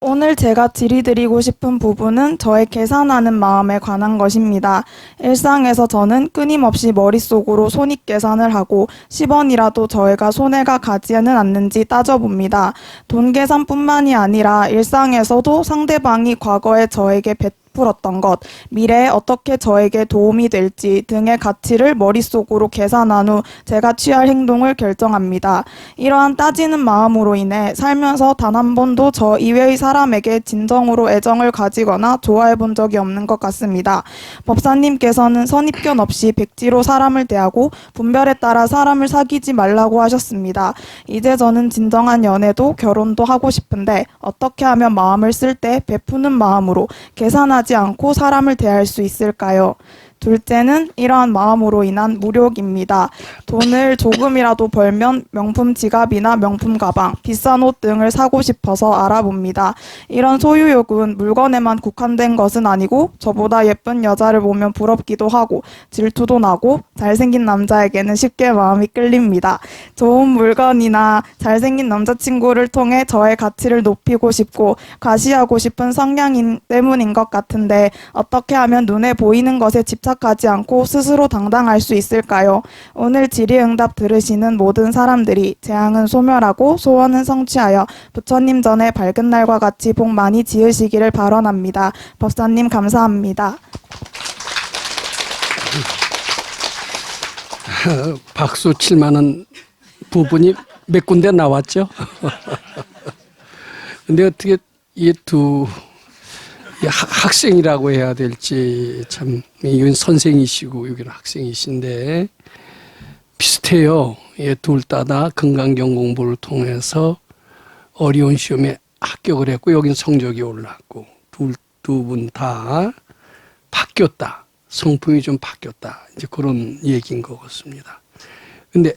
오늘 제가 질의드리고 싶은 부분은 저의 계산하는 마음에 관한 것입니다. 일상에서 저는 끊임없이 머릿속으로 손익계산을 하고 10원이라도 저희가 손해가 가지는 않는지 따져봅니다. 돈 계산뿐만이 아니라 일상에서도 상대방이 과거에 저에게 베풀었던 것, 미래에 어떻게 저에게 도움이 될지 등의 가치를 머릿속으로 계산한 후 제가 취할 행동을 결정합니다. 이러한 따지는 마음으로 인해 살면서 단 한 번도 저 이외의 사람에게 진정으로 애정을 가지거나 좋아해 본 적이 없는 것 같습니다. 법사님께서는 선입견 없이 백지로 사람을 대하고 분별에 따라 사람을 사귀지 말라고 하셨습니다. 이제 저는 진정한 연애도 결혼도 하고 싶은데 어떻게 하면 마음을 쓸 때 베푸는 마음으로 계산하지 않고 사람을 대할 수 있을까요? 둘째는 이러한 마음으로 인한 무력입니다. 돈을 조금이라도 벌면 명품 지갑이나 명품 가방, 비싼 옷 등을 사고 싶어서 알아봅니다. 이런 소유욕은 물건에만 국한된 것은 아니고 저보다 예쁜 여자를 보면 부럽기도 하고 질투도 나고 잘생긴 남자에게는 쉽게 마음이 끌립니다. 좋은 물건이나 잘생긴 남자친구를 통해 저의 가치를 높이고 싶고 과시하고 싶은 성향 때문인 것 같은데 어떻게 하면 눈에 보이는 것에 집착하지 않고 스스로 당당할 수 있을까요? 오늘 질의응답 들으시는 모든 사람들이 재앙은 소멸하고 소원은 성취하여 부처님 전에 밝은 날과 같이 복 많이 지으시기를 발언합니다. 법사님 감사합니다. 박수 칠 만한 부분이 몇 군데 나왔죠. 근데 어떻게 이 두 학생이라고 해야 될지 참 이건 선생이시고 여기는 학생이신데 비슷해요. 둘 다 금강경 공부를 통해서 어려운 시험에 합격을 했고 여긴 성적이 올랐고 두 분 다 바뀌었다. 성품이 좀 바뀌었다. 이제 그런 얘기인 것 같습니다. 근데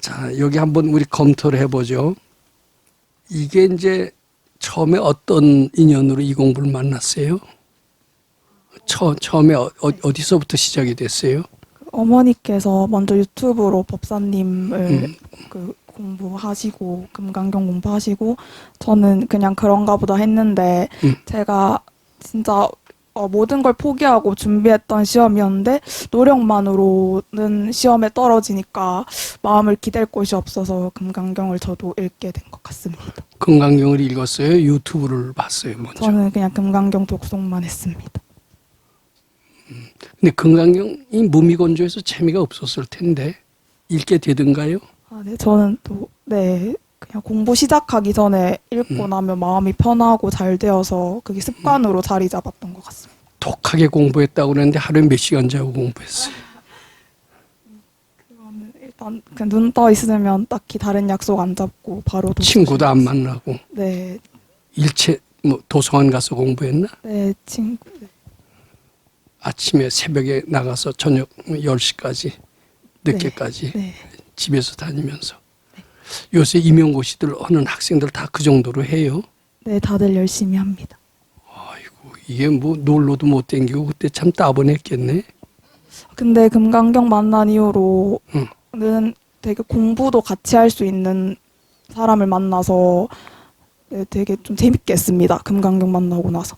자 여기 한번 우리 검토를 해보죠. 이게 이제 처음에 어떤 인연으로 이 공부를 만났어요? 처음에 어디서부터 시작이 됐어요? 어머니께서 먼저 유튜브로 법사님을 공부하시고 금강경 공부하시고 저는 그냥 그런가 보다 했는데 제가 진짜 모든 걸 포기하고 준비했던 시험이었는데 노력만으로는 시험에 떨어지니까 마음을 기댈 곳이 없어서 금강경을 저도 읽게 된 것 같습니다. 금강경을 읽었어요? 유튜브를 봤어요? 먼저? 저는 그냥 금강경 독송만 했습니다. 근데 금강경이 무미건조해서 재미가 없었을 텐데 읽게 되던가요? 네, 저는 또 그냥 공부 시작하기 전에 읽고 나면 마음이 편하고 잘 되어서 그게 습관으로 자리 잡았던 것 같습니다. 독하게 공부했다고 그러는데 하루에 몇 시간 자고 공부했어요? 그거는 일단 그냥 눈 떠 있으면 딱히 다른 약속 안 잡고 바로 친구도 안 만나고 네, 일체 도서관 가서 공부했나? 네 친구 아침에 새벽에 나가서 저녁 10시까지 늦게까지 네. 집에서 다니면서 요새 임용고시들 하는 학생들 다 그 정도로 해요. 네, 다들 열심히 합니다. 아이고 이게 놀러도 못 댕기고 그때 참 따분했겠네. 근데 금강경 만난 이후로는 되게 공부도 같이 할 수 있는 사람을 만나서 되게 좀 재밌게 했습니다. 금강경 만나고 나서.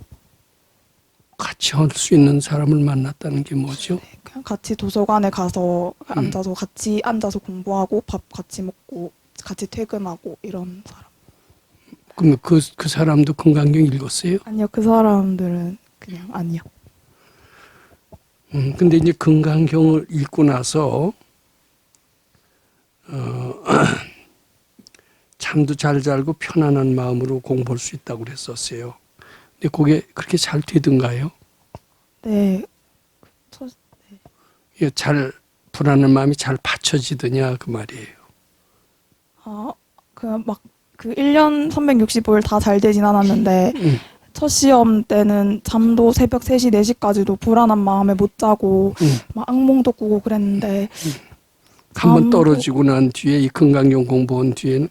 같이 할 수 있는 사람을 만났다는 게 뭐죠? 그냥 같이 도서관에 가서 앉아서 같이 앉아서 공부하고 밥 같이 먹고 같이 퇴근하고 이런 사람. 그러면 그 사람도 금강경 읽었어요? 아니요, 그 사람들은 그냥 아니요. 근데 이제 금강경을 읽고 나서 잠도 잘 자고 편안한 마음으로 공부할 수 있다고 그랬었어요. 근데 그게 그렇게 잘 되던가요? 네. 예, 잘 불안한 마음이 잘 받쳐지더냐 그 말이에요. 그 1년 365일 다 잘 되진 않았는데 첫 시험 때는 잠도 새벽 3시, 4시까지도 불안한 마음에 못 자고 막 악몽도 꾸고 그랬는데 한 번 떨어지고 난 뒤에 이 금강경 공부한 뒤에는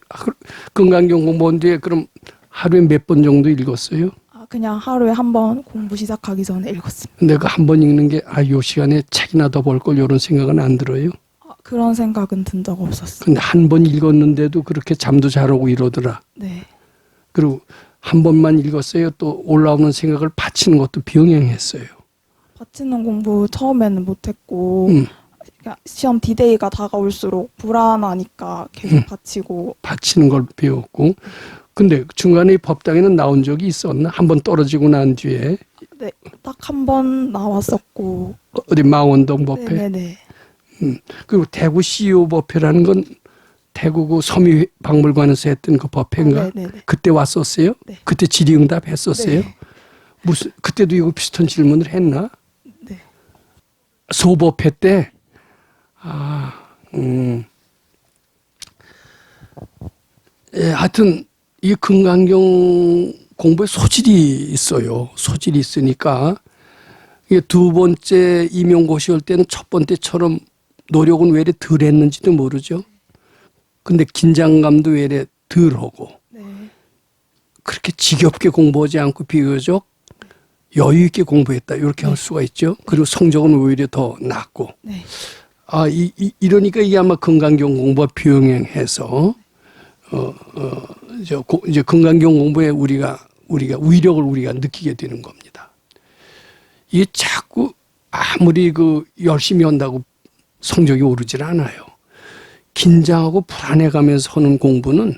금강경 공부한 뒤에 그럼 하루에 몇 번 정도 읽었어요? 그냥 하루에 한 번 공부 시작하기 전에 읽었습니다. 근데 그 한 번 읽는 게 요 시간에 책이나 더 볼 걸 이런 생각은 안 들어요? 그런 생각은 든 적 없었어요. 근데 한 번 읽었는데도 그렇게 잠도 잘 오고 이러더라. 네. 그리고 한 번만 읽었어요. 또 올라오는 생각을 받치는 것도 병행했어요. 받치는 공부 처음에는 못했고 음. 그러니까 시험 디데이가 다가올수록 불안하니까 계속 받치고 받치는 걸 배웠고. 근데 중간에 이 법당에는 나온 적이 있었나? 한 번 떨어지고 난 뒤에 네, 딱 한 번 나왔었고 어디 망원동 법회. 네네네. 그리고 대구 CEO 법회라는 건 대구구 섬유박물관에서 했던 그 법회인가? 네네네. 그때 왔었어요? 네. 그때 질의응답 했었어요? 네. 무슨 그때도 이거 비슷한 질문을 했나? 네. 소법회 때. 예, 하여튼 이 금강경 공부에 소질이 있어요. 소질이 있으니까 이게 두 번째 임용고시 올 때는 첫 번째처럼 노력은 왜 이래 덜 했는지도 모르죠. 근데 긴장감도 왜 이래 덜 하고 네. 그렇게 지겹게 공부하지 않고 비교적 여유 있게 공부했다 이렇게 할 수가 있죠. 그리고 성적은 오히려 더 낮고. 네. 이러니까 이게 아마 금강경 공부와 병행해서 이제 금강경 공부에 우리가 위력을 우리가 느끼게 되는 겁니다. 이게 자꾸 아무리 열심히 한다고 성적이 오르질 않아요. 긴장하고 불안해가면서 하는 공부는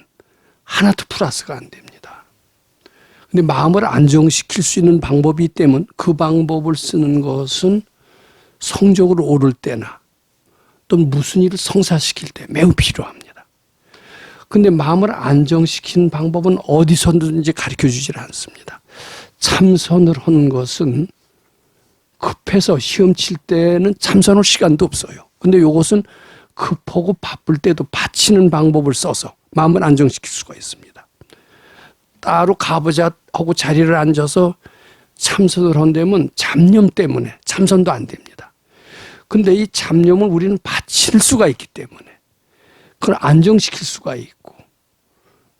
하나도 플러스가 안 됩니다. 근데 마음을 안정시킬 수 있는 방법이 있다면 그 방법을 쓰는 것은 성적으로 오를 때나 또는 무슨 일을 성사시킬 때 매우 필요합니다. 근데 마음을 안정시키는 방법은 어디서든지 가르쳐 주질 않습니다. 참선을 하는 것은 급해서 시험 칠 때는 참선할 시간도 없어요. 근데 이것은 급하고 바쁠 때도 받치는 방법을 써서 마음을 안정시킬 수가 있습니다. 따로 가보자 하고 자리를 앉아서 참선을 한다면 잡념 때문에 참선도 안 됩니다. 근데 이 잡념을 우리는 받칠 수가 있기 때문에 그걸 안정시킬 수가 있고,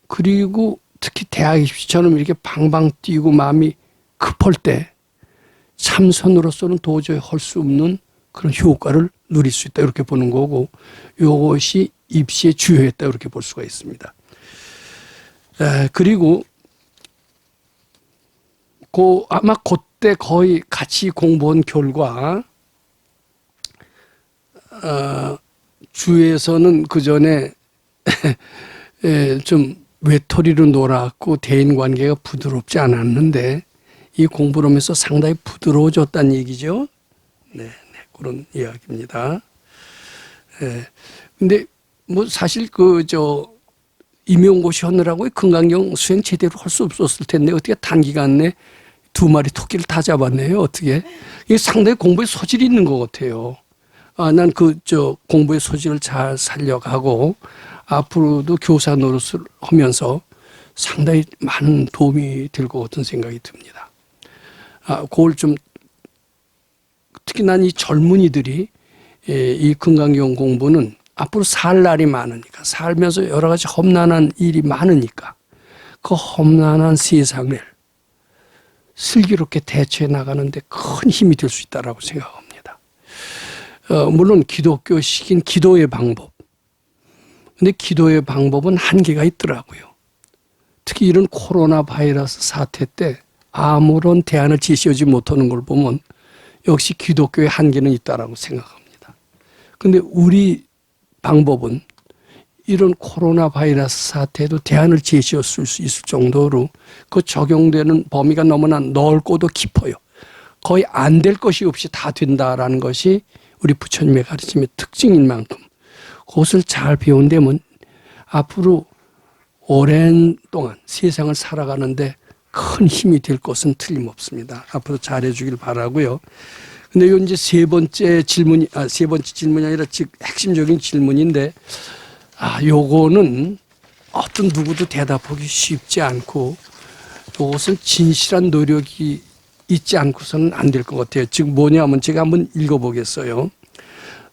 그리고 특히 대학 입시처럼 이렇게 방방 뛰고 마음이 급할 때 참선으로서는 도저히 할 수 없는 그런 효과를 누릴 수 있다 이렇게 보는 거고, 이것이 입시의 주요했다 이렇게 볼 수가 있습니다. 그리고 아마 그때 거의 같이 공부한 결과 주에서는 그 전에 좀 외톨이로 놀았고 대인관계가 부드럽지 않았는데 이 공부를 하면서 상당히 부드러워졌다는 얘기죠. 네, 그런 이야기입니다. 근데 뭐 사실 임용고시 하느라고 금강경 수행 제대로 할 수 없었을 텐데 어떻게 단기간 내 2마리 토끼를 다 잡았네요. 어떻게? 이게 상당히 공부에 소질이 있는 것 같아요. 난 공부의 소질을 잘 살려가고 앞으로도 교사 노릇을 하면서 상당히 많은 도움이 될 것 같은 생각이 듭니다. 그걸 좀 특히 난 이 젊은이들이 이 금강경 공부는 앞으로 살 날이 많으니까, 살면서 여러 가지 험난한 일이 많으니까 그 험난한 세상을 슬기롭게 대처해 나가는데 큰 힘이 될 수 있다고 생각합니다. 물론 기독교식인 기도의 방법. 근데 기도의 방법은 한계가 있더라고요. 특히 이런 코로나 바이러스 사태 때 아무런 대안을 제시하지 못하는 걸 보면 역시 기독교의 한계는 있다라고 생각합니다. 근데 우리 방법은 이런 코로나 바이러스 사태에도 대안을 제시할 수 있을 정도로 그 적용되는 범위가 너무나 넓고도 깊어요. 거의 안 될 것이 없이 다 된다라는 것이 우리 부처님의 가르침의 특징인 만큼 그것을 잘 배운다면 앞으로 오랜 동안 세상을 살아가는데 큰 힘이 될 것은 틀림없습니다. 앞으로 잘해 주길 바라고요. 근데 이 이제 세 번째 질문이 아니라 즉 핵심적인 질문인데, 요거는 어떤 누구도 대답하기 쉽지 않고 이것은 진실한 노력이 있지 않고서는 안 될 것 같아요. 즉 뭐냐면 제가 한번 읽어보겠어요.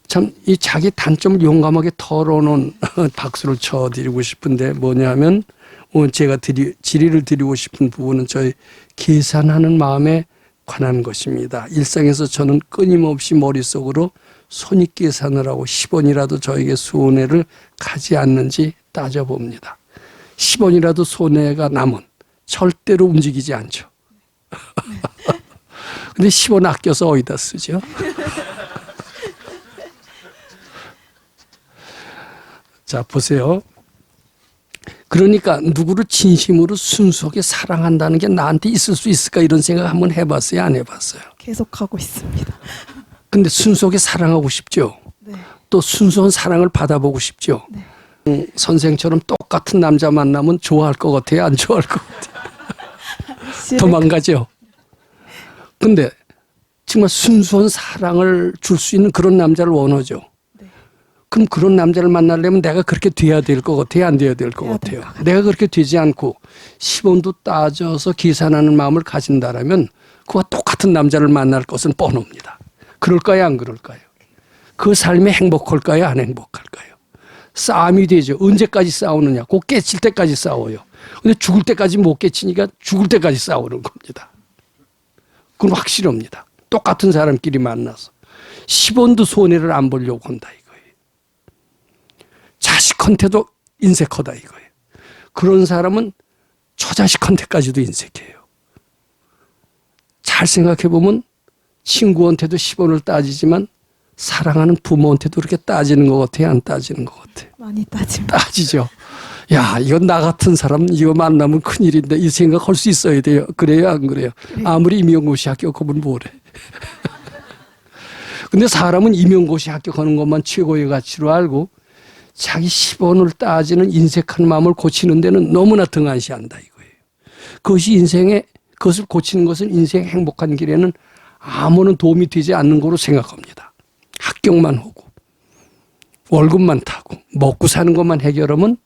참 이 자기 단점을 용감하게 털어놓은 박수를 쳐드리고 싶은데 뭐냐면 오늘 제가 질의를 드리고 싶은 부분은 저희 계산하는 마음에 관한 것입니다. 일상에서 저는 끊임없이 머릿속으로 손익계산을 하고 10원이라도 저에게 손해를 가지 않는지 따져봅니다. 10원이라도 손해가 남은 절대로 움직이지 않죠. 근데 10원 아껴서 어디다 쓰죠? 자, 보세요. 그러니까 누구를 진심으로 순수하게 사랑한다는 게 나한테 있을 수 있을까 이런 생각 한번 해봤어요? 안 해봤어요? 계속하고 있습니다. 근데 순수하게 사랑하고 싶죠? 네. 또 순수한 사랑을 받아보고 싶죠? 네. 선생처럼 똑같은 남자 만나면 좋아할 것 같아요? 안 좋아할 것 같아요? 도망가죠? 근데 정말 순수한 사랑을 줄 수 있는 그런 남자를 원하죠? 네. 그럼 그런 남자를 만나려면 내가 그렇게 돼야 될 것 같아요? 안 돼야 될 것 같아요? 내가 그렇게 되지 않고 10원도 따져서 계산하는 마음을 가진다라면 그와 똑같은 남자를 만날 것은 뻔합니다. 그럴까요? 안 그럴까요? 그 삶이 행복할까요? 안 행복할까요? 싸움이 되죠. 언제까지 싸우느냐? 꼭 깨칠 때까지 싸워요. 근데 죽을 때까지 못 깨치니까 죽을 때까지 싸우는 겁니다. 그건 확실합니다. 똑같은 사람끼리 만나서 10원도 손해를 안 보려고 한다 이거예요. 자식한테도 인색하다 이거예요. 그런 사람은 처자식한테까지도 인색해요. 잘 생각해 보면 친구한테도 10원을 따지지만 사랑하는 부모한테도 그렇게 따지는 것 같아요? 안 따지는 것 같아요? 많이 따집니다. 따지죠. 야, 이건 나 같은 사람 이거 만나면 큰일인데 이 생각할 수 있어야 돼요. 그래요? 안 그래요? 아무리 임용고시 합격하면 뭐래. 근데 사람은 임용고시 합격하는 것만 최고의 가치로 알고 자기 10원을 따지는 인색한 마음을 고치는 데는 너무나 등한시한다 이거예요. 그것을 고치는 것은 인생의 행복한 길에는 아무런 도움이 되지 않는 거로 생각합니다. 합격만 하고 월급만 타고 먹고 사는 것만 해결하면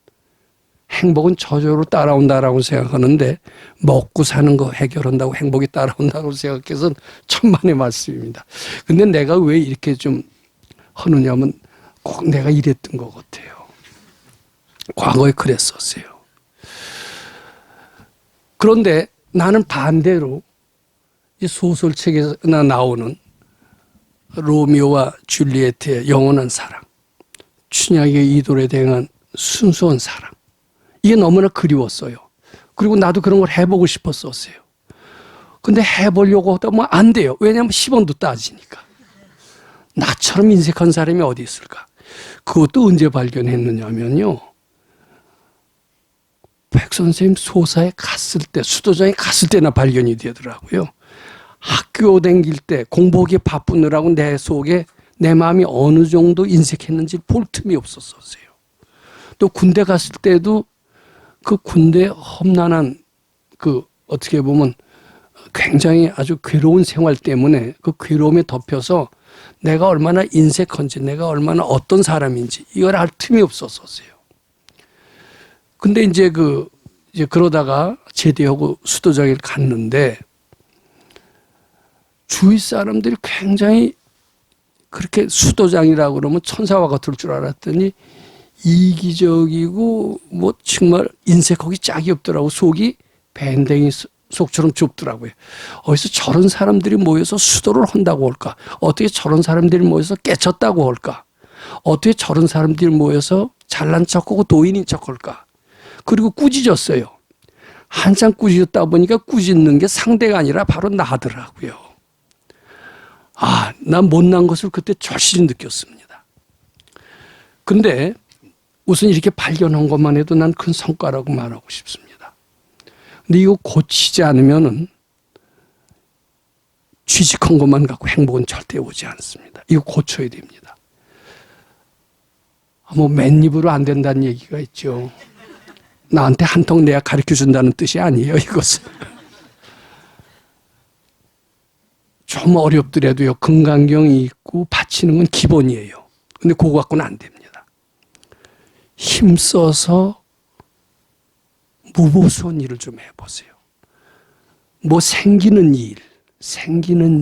행복은 저절로 따라온다라고 생각하는데 먹고 사는 거 해결한다고 행복이 따라온다고 생각해서는 천만의 말씀입니다. 근데 내가 왜 이렇게 좀 하느냐면 꼭 내가 이랬던 것 같아요. 과거에 그랬었어요. 그런데 나는 반대로 이 소설책에나 나오는 로미오와 줄리엣의 영원한 사랑, 춘향의 이돌에 대한 순수한 사랑, 이게 너무나 그리웠어요. 그리고 나도 그런 걸 해보고 싶었었어요. 근데 해보려고 하다 보면 안 돼요. 왜냐하면 10원도 따지니까. 나처럼 인색한 사람이 어디 있을까? 그것도 언제 발견했느냐면요. 백선생님 소사에 갔을 때, 수도장에 갔을 때나 발견이 되더라고요. 학교 다닐 때 공부하기에 바쁘느라고 내 속에 내 마음이 어느 정도 인색했는지 볼 틈이 없었어요. 또 군대 갔을 때도 그 군대 험난한 그 어떻게 보면 굉장히 아주 괴로운 생활 때문에 그 괴로움에 덮여서 내가 얼마나 인색한지 내가 얼마나 어떤 사람인지 이걸 알 틈이 없었어요. 근데 이제 그러다가 제대하고 수도장에 갔는데 주위 사람들이 굉장히 그렇게 수도장이라고 그러면 천사와 같을 줄 알았더니 이기적이고 뭐 정말 인색하기 짝이 없더라고. 속이 밴댕이 속처럼 좁더라고요. 어디서 저런 사람들이 모여서 수도를 한다고 할까? 어떻게 저런 사람들이 모여서 깨쳤다고 할까? 어떻게 저런 사람들이 모여서 잘난 척하고 도인인 척할까? 그리고 꾸짖었어요. 한참 꾸짖었다 보니까 꾸짖는 게 상대가 아니라 바로 나더라고요. 아, 난 못난 것을 그때 절실히 느꼈습니다. 근데 우선 이렇게 발견한 것만 해도 난 큰 성과라고 말하고 싶습니다. 근데 이거 고치지 않으면은 취직한 것만 갖고 행복은 절대 오지 않습니다. 이거 고쳐야 됩니다. 뭐 맨입으로 안 된다는 얘기가 있죠. 나한테 한 통 내야 가르쳐 준다는 뜻이 아니에요, 이것은. 좀 어렵더라도요, 금강경이 있고 바치는 건 기본이에요. 근데 그거 갖고는 안 됩니다. 힘써서 무보수한 일을 좀 해보세요. 뭐 생기는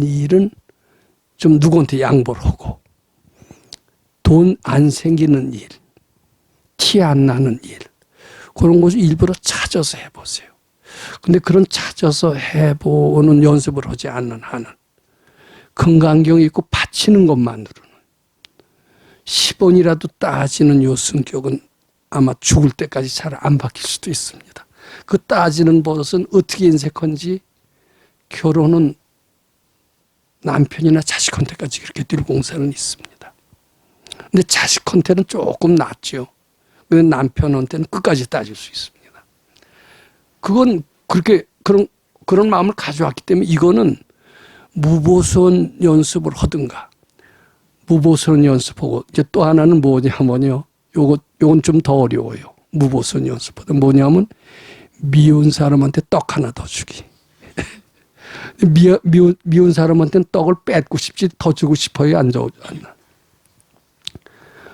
일은 좀 누구한테 양보를 하고, 돈 안 생기는 일, 티 안 나는 일, 그런 것을 일부러 찾아서 해보세요. 근데 그런 찾아서 해보는 연습을 하지 않는 한은 금강경이 있고 바치는 것만으로는 10원이라도 따지는 요 성격은 아마 죽을 때까지 잘 안 바뀔 수도 있습니다. 그 따지는 버릇은 어떻게 인색한지 결혼은 남편이나 자식한테까지 그렇게 뛸 공사는 있습니다. 근데 자식한테는 조금 낫죠. 근데 남편한테는 끝까지 따질 수 있습니다. 그건 그렇게 그런 마음을 가져왔기 때문에 이거는 무보선 연습을 하든가 무보선 연습하고 이제 또 하나는 뭐냐면요. 요건 좀 더 어려워요. 무보선 연습하든 뭐냐면 미운 사람한테 떡 하나 더 주기. 미운 사람한테는 떡을 뺏고 싶지 더 주고 싶어요? 안 좋나?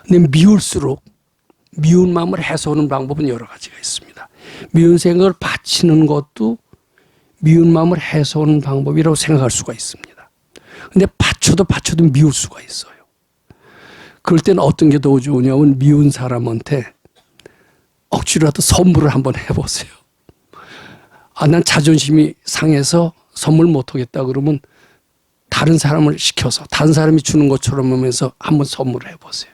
근데 미울수록 미운 마음을 해소하는 방법은 여러 가지가 있습니다. 미운 생각을 바치는 것도 미운 마음을 해소하는 방법이라고 생각할 수가 있습니다. 근데 바쳐도 미울 수가 있어요. 그럴 때는 어떤 게 더 좋으냐면 미운 사람한테 억지로라도 선물을 한번 해보세요. 난 자존심이 상해서 선물 못하겠다 그러면 다른 사람을 시켜서 다른 사람이 주는 것처럼 하면서 한번 선물을 해보세요.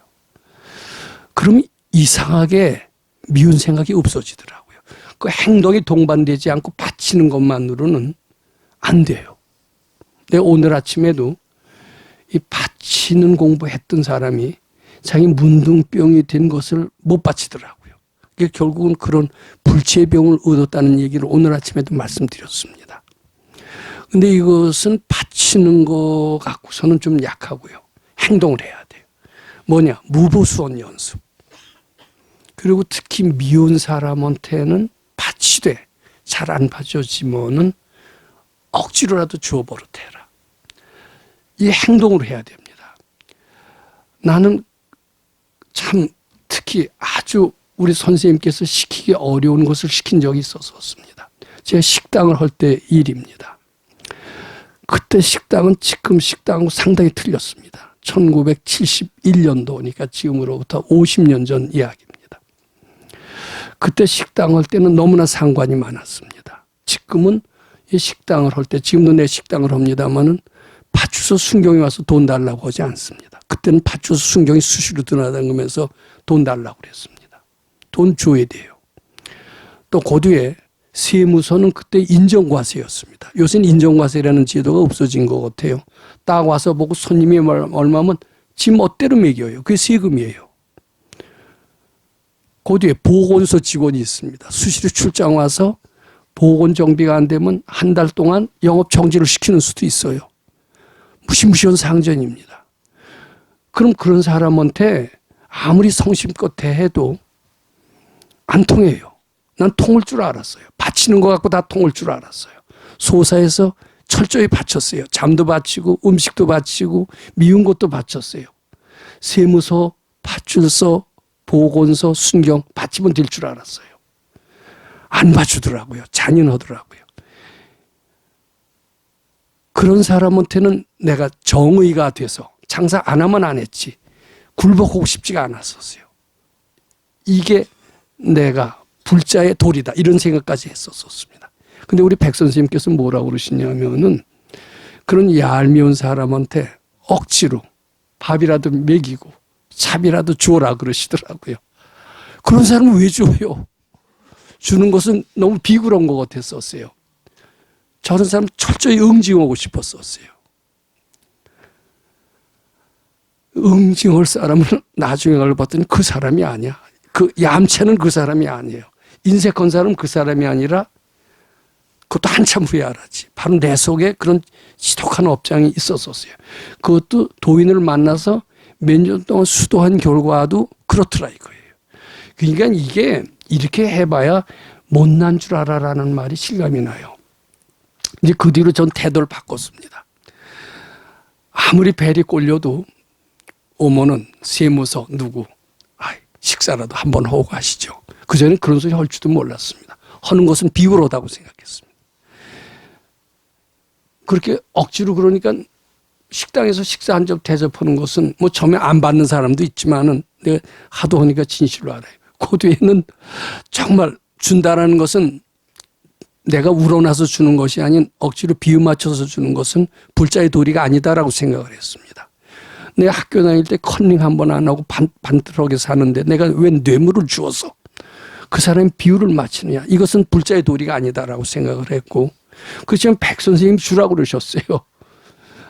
그럼 이상하게 미운 생각이 없어지더라고요. 그 행동이 동반되지 않고 바치는 것만으로는 안 돼요. 내가 오늘 아침에도 이 바치는 공부했던 사람이 자기 문둥병이 된 것을 못 바치더라고요. 결국은 그런 불치병을 얻었다는 얘기를 오늘 아침에도 말씀드렸습니다. 근데 이것은 바치는 거 갖고서는 좀 약하고요. 행동을 해야 돼요. 뭐냐? 무보수원 연습. 그리고 특히 미운 사람한테는 바치되 잘 안 봐줘지면은 억지로라도 주워 버릇해라. 이 행동으로 해야 됩니다. 나는 참 특히 아주 우리 선생님께서 시키기 어려운 것을 시킨 적이 있었습니다. 제가 식당을 할 때 일입니다. 그때 식당은 지금 식당하고 상당히 틀렸습니다. 1971년도니까 지금으로부터 50년 전 이야기입니다. 그때 식당 할 때는 너무나 상관이 많았습니다. 지금은 이 식당을 할 때, 지금도 내 식당을 합니다마는 파출소 순경이 와서 돈 달라고 하지 않습니다. 그때는 파출소 순경이 수시로 드나다니면서 돈 달라고 그랬습니다. 돈 줘야 돼요. 또 그 뒤에 세무서는 그때 인정과세였습니다. 요새는 인정과세라는 제도가 없어진 것 같아요. 딱 와서 보고 손님이 얼마면 지 멋대로 매겨요. 그게 세금이에요. 그 뒤에 보건소 직원이 있습니다. 수시로 출장 와서 보건 정비가 안 되면 한 달 동안 영업 정지를 시키는 수도 있어요. 무시무시한 상전입니다. 그럼 그런 사람한테 아무리 성심껏 대해도 안 통해요. 난 통할 줄 알았어요. 바치는 것 갖고 다 통할 줄 알았어요. 소사에서 철저히 바쳤어요. 잠도 바치고 음식도 바치고 미운 것도 바쳤어요. 세무서, 파출소, 보건소, 순경 바치면 될 줄 알았어요. 안 봐주더라고요. 잔인하더라고요. 그런 사람한테는 내가 정의가 돼서 장사 안 하면 안 했지. 굴복하고 싶지가 않았었어요. 이게 내가 불자의 도리다 이런 생각까지 했었습니다. 근데 우리 백 선생님께서 뭐라고 그러시냐면은 그런 얄미운 사람한테 억지로 밥이라도 먹이고 차비라도 주어라 그러시더라고요. 그런 사람은 왜 줘요? 주는 것은 너무 비굴한 것 같았었어요. 저런 사람 철저히 응징하고 싶었었어요. 응징할 사람은 나중에 알고 봤더니 그 사람이 아니야. 그 얌체는 그 사람이 아니에요. 인색한 사람은 그 사람이 아니라 그것도 한참 후에 알았지. 바로 내 속에 그런 지독한 업장이 있었었어요. 그것도 도인을 만나서 몇 년 동안 수도한 결과도 그렇더라 이거예요. 그러니까 이게 이렇게 해봐야 못난 줄 알아라는 말이 실감이 나요. 이제 그 뒤로 전 태도를 바꿨습니다. 아무리 벨이 꼴려도 오면은 세무서 누구 식사라도 한번 하고 가시죠. 그전에 그런 소리 할 줄도 몰랐습니다. 하는 것은 비굴하다고 생각했습니다. 그렇게 억지로 그러니까 식당에서 식사 한 점 대접하는 것은 뭐 처음에 안 받는 사람도 있지만은 내가 하도 하니까 진실로 알아요. 그 뒤에는 정말 준다라는 것은 내가 우러나서 주는 것이 아닌 억지로 비유 맞춰서 주는 것은 불자의 도리가 아니다라고 생각을 했습니다. 내가 학교 다닐 때 컨닝 한 번 안 하고 반듯하게 사는데 내가 왜 뇌물을 주어서 그 사람의 비율을 맞추느냐. 이것은 불자의 도리가 아니다라고 생각을 했고, 그렇지만 백 선생님이 주라고 그러셨어요.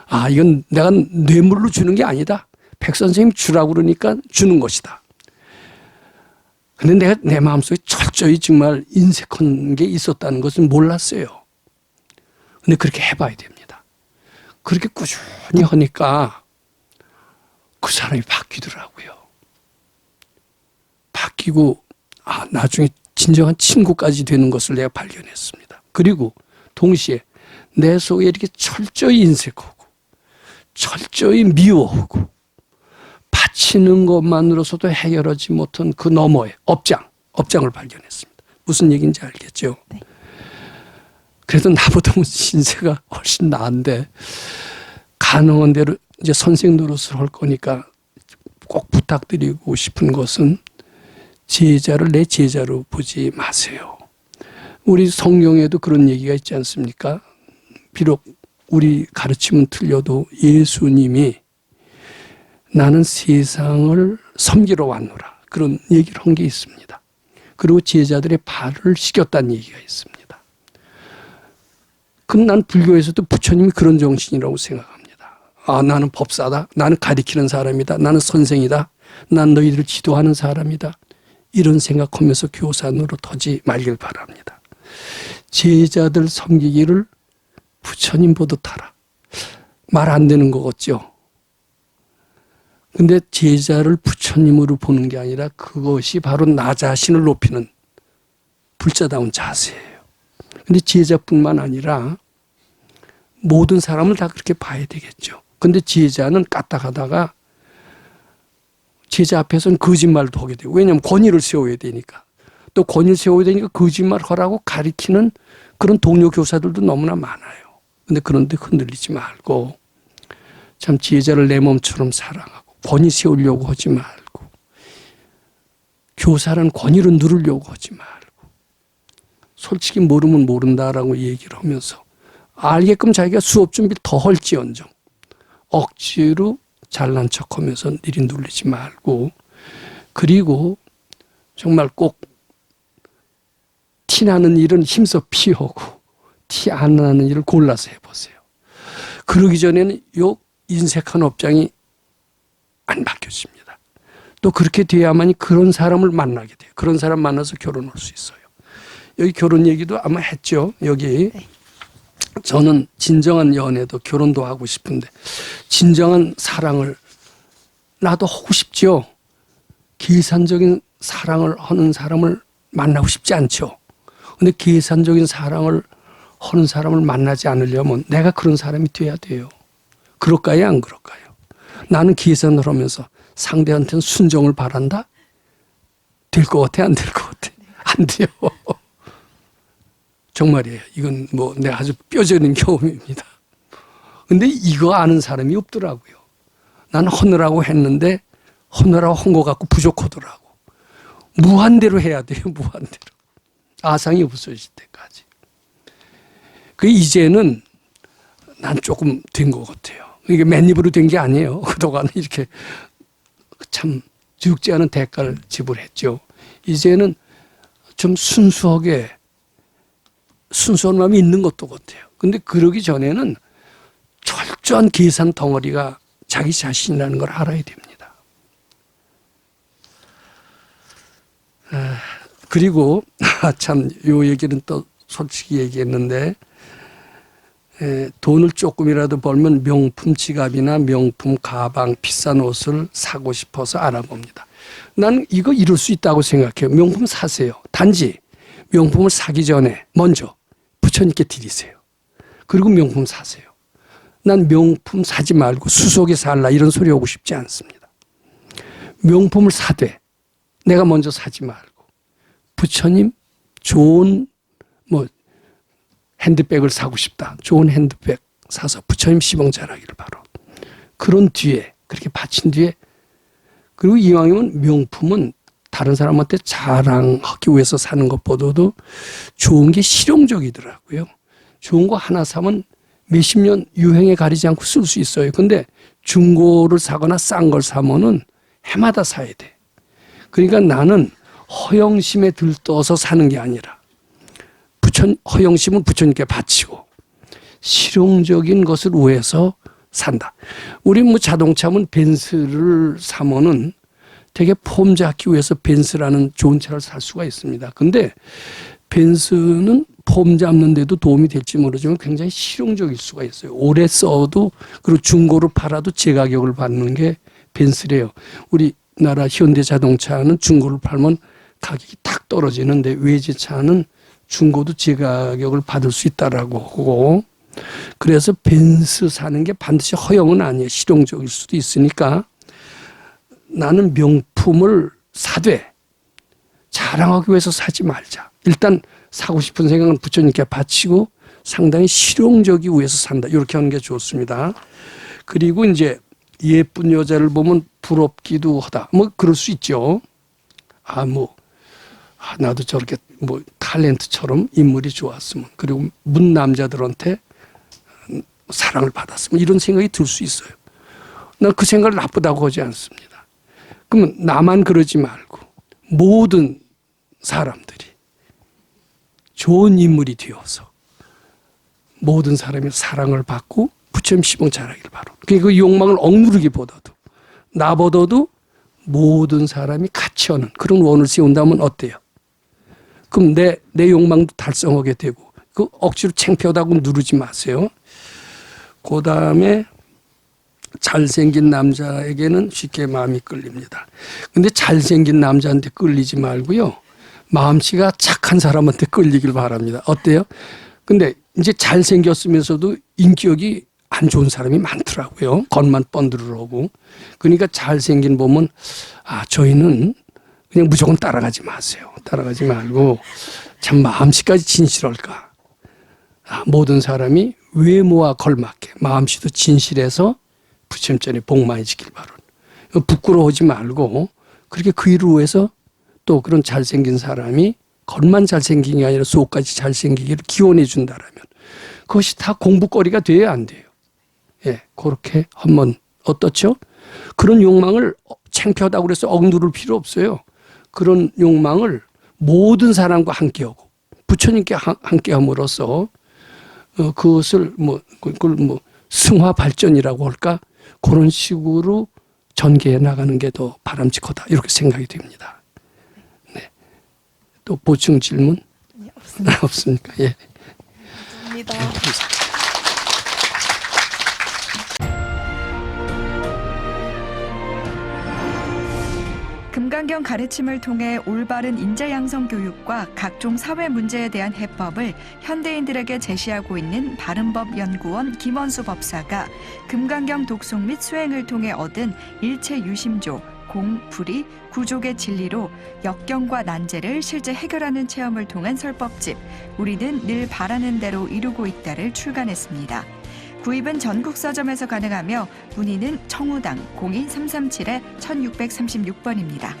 아, 이건 내가 뇌물로 주는 게 아니다. 백 선생님이 주라고 그러니까 주는 것이다. 근데 내가 내 마음속에 철저히 정말 인색한 게 있었다는 것은 몰랐어요. 근데 그렇게 해봐야 됩니다. 그렇게 꾸준히 하니까 그 사람이 바뀌더라고요. 바뀌고, 아, 나중에 진정한 친구까지 되는 것을 내가 발견했습니다. 그리고 동시에 내 속에 이렇게 철저히 인색하고, 철저히 미워하고, 바치는 것만으로서도 해결하지 못한 그 너머의 업장을 발견했습니다. 무슨 얘기인지 알겠죠? 네. 그래도 나보다 신세가 훨씬 나은데, 가능한 대로 이제 선생 노릇을 할 거니까 꼭 부탁드리고 싶은 것은 제자를 내 제자로 보지 마세요. 우리 성경에도 그런 얘기가 있지 않습니까? 비록 우리 가르침은 틀려도 예수님이 나는 세상을 섬기러 왔노라, 그런 얘기를 한 게 있습니다. 그리고 제자들의 발을 씻겼다는 얘기가 있습니다. 그럼 난 불교에서도 부처님이 그런 정신이라고 생각합니다. 아, 나는 법사다. 나는 가리키는 사람이다. 나는 선생이다. 난 너희들을 지도하는 사람이다. 이런 생각하면서 교사 노릇하지 말길 바랍니다. 제자들 섬기기를 부처님 보듯하라. 말 안 되는 거 같죠? 근데 제자를 부처님으로 보는 게 아니라 그것이 바로 나 자신을 높이는 불자다운 자세예요. 근데 제자뿐만 아니라 모든 사람을 다 그렇게 봐야 되겠죠. 근데 제자는 까딱하다가 제자 앞에서는 거짓말도 하게 되고, 왜냐하면 권위를 세워야 되니까. 또 권위를 세워야 되니까 거짓말 하라고 가리키는 그런 동료 교사들도 너무나 많아요. 근데 그런데 흔들리지 말고, 참 제자를 내 몸처럼 사랑하고, 권위 세우려고 하지 말고, 교사는 권위를 누르려고 하지 말고, 솔직히 모르면 모른다라고 얘기를 하면서 알게끔 자기가 수업 준비를 더 할지언정 억지로 잘난 척하면서 니리 눌리지 말고, 그리고 정말 꼭 티나는 일은 힘써 피하고 티 안 나는 일을 골라서 해보세요. 그러기 전에는 요 인색한 업장이 안 바뀌어집니다. 또 그렇게 돼야만이 그런 사람을 만나게 돼요. 그런 사람 만나서 결혼할 수 있어요. 여기 결혼 얘기도 아마 했죠. 여기. 네. 저는 진정한 연애도 결혼도 하고 싶은데, 진정한 사랑을 나도 하고 싶죠. 계산적인 사랑을 하는 사람을 만나고 싶지 않죠. 근데 계산적인 사랑을 하는 사람을 만나지 않으려면 내가 그런 사람이 돼야 돼요. 그럴까요? 안 그럴까요? 나는 계산을 하면서 상대한테는 순정을 바란다? 될 것 같아? 안 될 것 같아? 안 돼요. 정말이에요. 이건 뭐 내가 아주 뼈저린 경험입니다. 근데 이거 아는 사람이 없더라고요. 나는 하느라고 했는데 하느라고 한 것 같고 부족하더라고. 무한대로 해야 돼요. 무한대로. 아상이 없어질 때까지. 그 이제는 난 조금 된 것 같아요. 이게 맨입으로 된 게 아니에요. 그동안 이렇게 참 적지 않은 대가를 지불했죠. 이제는 좀 순수하게, 순수한 마음이 있는 것도 같아요. 근데 그러기 전에는 철저한 계산 덩어리가 자기 자신이라는 걸 알아야 됩니다. 그리고 참 요 얘기는 또 솔직히 얘기했는데, 돈을 조금이라도 벌면 명품 지갑이나 명품 가방, 비싼 옷을 사고 싶어서 알아봅니다. 나는 이거 이룰 수 있다고 생각해요. 명품 사세요. 단지 명품을 사기 전에 먼저 부처님께 드리세요. 그리고 명품 사세요. 난 명품 사지 말고 수속에 살라 이런 소리 하고 싶지 않습니다. 명품을 사되 내가 먼저 사지 말고 부처님 좋은 뭐 핸드백을 사고 싶다. 좋은 핸드백 사서 부처님 시봉 잘하기를 바로. 그런 뒤에 그렇게 바친 뒤에, 그리고 이왕이면 명품은 다른 사람한테 자랑하기 위해서 사는 것보다도 좋은 게 실용적이더라고요. 좋은 거 하나 사면 몇십 년 유행에 가리지 않고 쓸 수 있어요. 근데 중고를 사거나 싼 걸 사면은 해마다 사야 돼. 그러니까 나는 허영심에 들떠서 사는 게 아니라 허영심은 부처님께 바치고 실용적인 것을 위해서 산다. 우리 뭐 자동차면 벤츠를 사면은 되게 폼 잡기 위해서 벤츠라는 좋은 차를 살 수가 있습니다. 근데 벤츠는 폼 잡는 데도 도움이 될지 모르지만 굉장히 실용적일 수가 있어요. 오래 써도 그리고 중고로 팔아도 제 가격을 받는 게 벤츠래요. 우리나라 현대자동차는 중고를 팔면 가격이 탁 떨어지는데 외제차는 중고도 제 가격을 받을 수 있다라고 하고, 그래서 벤츠 사는 게 반드시 허용은 아니에요. 실용적일 수도 있으니까 나는 명품을 사되 자랑하기 위해서 사지 말자. 일단 사고 싶은 생각은 부처님께 바치고 상당히 실용적이 위해서 산다. 이렇게 하는 게 좋습니다. 그리고 이제 예쁜 여자를 보면 부럽기도 하다. 뭐 그럴 수 있죠. 나도 저렇게 뭐 탤런트처럼 인물이 좋았으면, 그리고 문 남자들한테 사랑을 받았으면, 이런 생각이 들 수 있어요. 난 그 생각을 나쁘다고 하지 않습니다. 그러면 나만 그러지 말고 모든 사람들이 좋은 인물이 되어서 모든 사람이 사랑을 받고 부처님 시봉 잘하기를 바로. 그 욕망을 억누르기보다도 나보다도 모든 사람이 같이 하는 그런 원을 세운다면 어때요? 그럼 내 욕망도 달성하게 되고, 그 억지로 창피하다고 누르지 마세요. 그 다음에 잘생긴 남자에게는 쉽게 마음이 끌립니다. 근데 잘생긴 남자한테 끌리지 말고요, 마음씨가 착한 사람한테 끌리길 바랍니다. 어때요? 근데 이제 잘생겼으면서도 인격이 안 좋은 사람이 많더라고요. 겉만 번들어오고. 그러니까 잘생긴 보면 저희는 그냥 무조건 따라가지 마세요. 따라가지 말고 참 마음씨까지 진실할까. 모든 사람이 외모와 걸맞게 마음씨도 진실해서 부처님전에 복 많이 지길 바라는. 부끄러워하지 말고 그렇게 그 일을 위해서 또 그런 잘생긴 사람이 겉만 잘생긴 게 아니라 속까지 잘생기기를 기원해 준다라면 그것이 다 공부거리가 돼야 안 돼요. 예, 그렇게 한번 어떻죠? 그런 욕망을 창피하다고 그래서 억누를 필요 없어요. 그런 욕망을 모든 사람과 함께하고 부처님께 함께함으로써 그것을 그걸 승화 발전이라고 할까, 그런 식으로 전개해 나가는 게 더 바람직하다, 이렇게 생각이 됩니다. 네. 또 보충 질문? 네, 없습니다. 없습니까? 예. 감사합니다. 네, 감사합니다. 금강경 가르침을 통해 올바른 인재 양성 교육과 각종 사회 문제에 대한 해법을 현대인들에게 제시하고 있는 바른법연구원 김원수 법사가 금강경 독송 및 수행을 통해 얻은 일체 유심조, 공, 불이, 구족의 진리로 역경과 난제를 실제 해결하는 체험을 통한 설법집 우리는 늘 바라는 대로 이루고 있다를 출간했습니다. 구입은 전국 서점에서 가능하며 문의는 청우당 02337-1636번입니다.